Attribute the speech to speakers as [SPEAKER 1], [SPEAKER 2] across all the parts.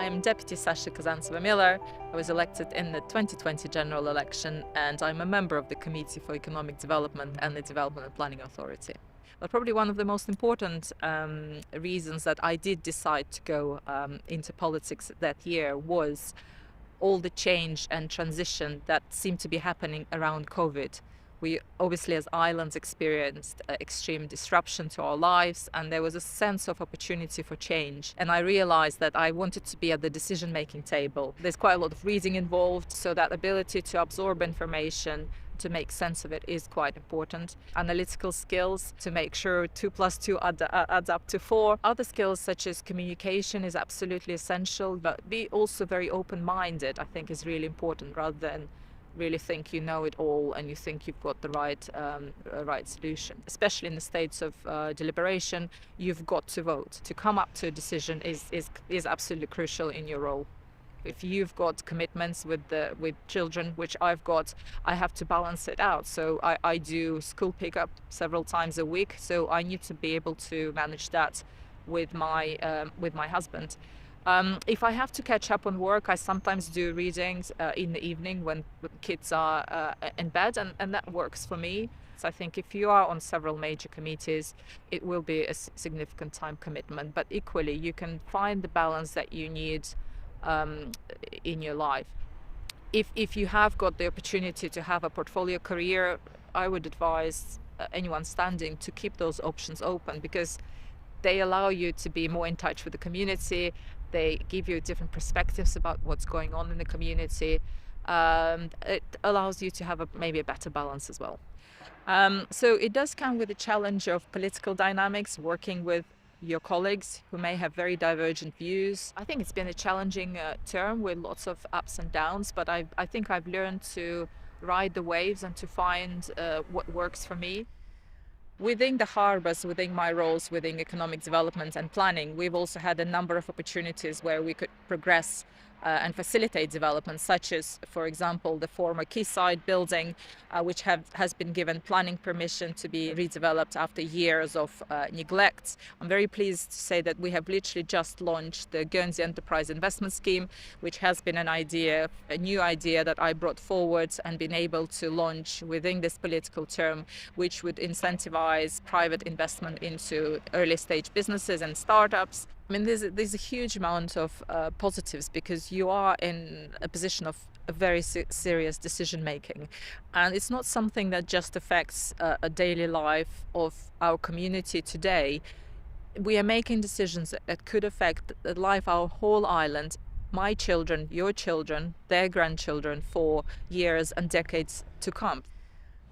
[SPEAKER 1] I'm Deputy Sasha Kazantseva-Miller. I was elected in the 2020 general election, and I'm a member of the Committee for Economic Development and the Development and Planning Authority. But probably one of the most important reasons that I did decide to go into politics that year was all the change and transition that seemed to be happening around COVID. We obviously as islands experienced extreme disruption to our lives, and there was a sense of opportunity for change. And I realized that I wanted to be at the decision-making table. There's quite a lot of reading involved, so that ability to absorb information, to make sense of it is quite important. Analytical skills to make sure 2 + 2 adds up to 4. Other skills such as communication is absolutely essential, but be also very open-minded, I think, is really important, rather than really think you know it all and you think you've got the right solution. Especially in the states of deliberation, you've got to vote. To come up to a decision is absolutely crucial in your role. If you've got commitments with children, which I've got, I have to balance it out. So I do school pickup several times a week, so I need to be able to manage that with my husband. If I have to catch up on work, I sometimes do readings in the evening when kids are in bed, and that works for me. So I think if you are on several major committees, it will be a significant time commitment. But equally, you can find the balance that you need in your life. If you have got the opportunity to have a portfolio career, I would advise anyone standing to keep those options open, because they allow you to be more in touch with the community. They give you different perspectives about what's going on in the community. It allows you to have maybe a better balance as well. So it does come with the challenge of political dynamics, working with your colleagues who may have very divergent views. I think it's been a challenging term with lots of ups and downs, but I think I've learned to ride the waves and to find what works for me. Within the harbours, within my roles within economic development and planning, we've also had a number of opportunities where we could progress and facilitate development, such as, for example, the former quayside building, which has been given planning permission to be redeveloped after years of neglect. I'm very pleased to say that we have literally just launched the Guernsey Enterprise Investment Scheme, which has been a new idea that I brought forward and been able to launch within this political term, which would incentivize private investment into early stage businesses and startups. I mean, there's a huge amount of positives, because you are in a position of a very serious decision making, and it's not something that just affects a daily life of our community today. We are making decisions that could affect the life of our whole island, my children, your children, their grandchildren, for years and decades to come.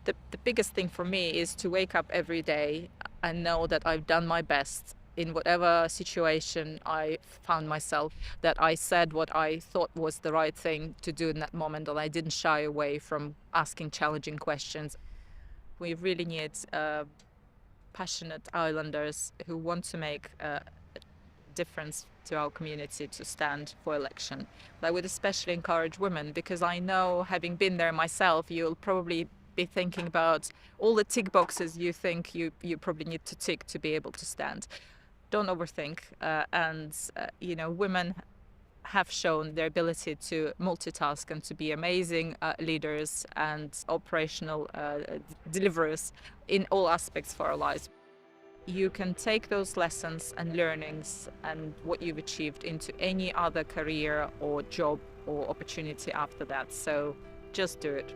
[SPEAKER 1] The biggest thing for me is to wake up every day and know that I've done my best in whatever situation I found myself, that I said what I thought was the right thing to do in that moment, and I didn't shy away from asking challenging questions. We really need passionate islanders who want to make a difference to our community to stand for election. I would especially encourage women, because I know, having been there myself, you'll probably be thinking about all the tick boxes you think you probably need to tick to be able to stand. Don't overthink, women have shown their ability to multitask and to be amazing leaders and operational deliverers in all aspects for our lives. You can take those lessons and learnings and what you've achieved into any other career or job or opportunity after that. So just do it.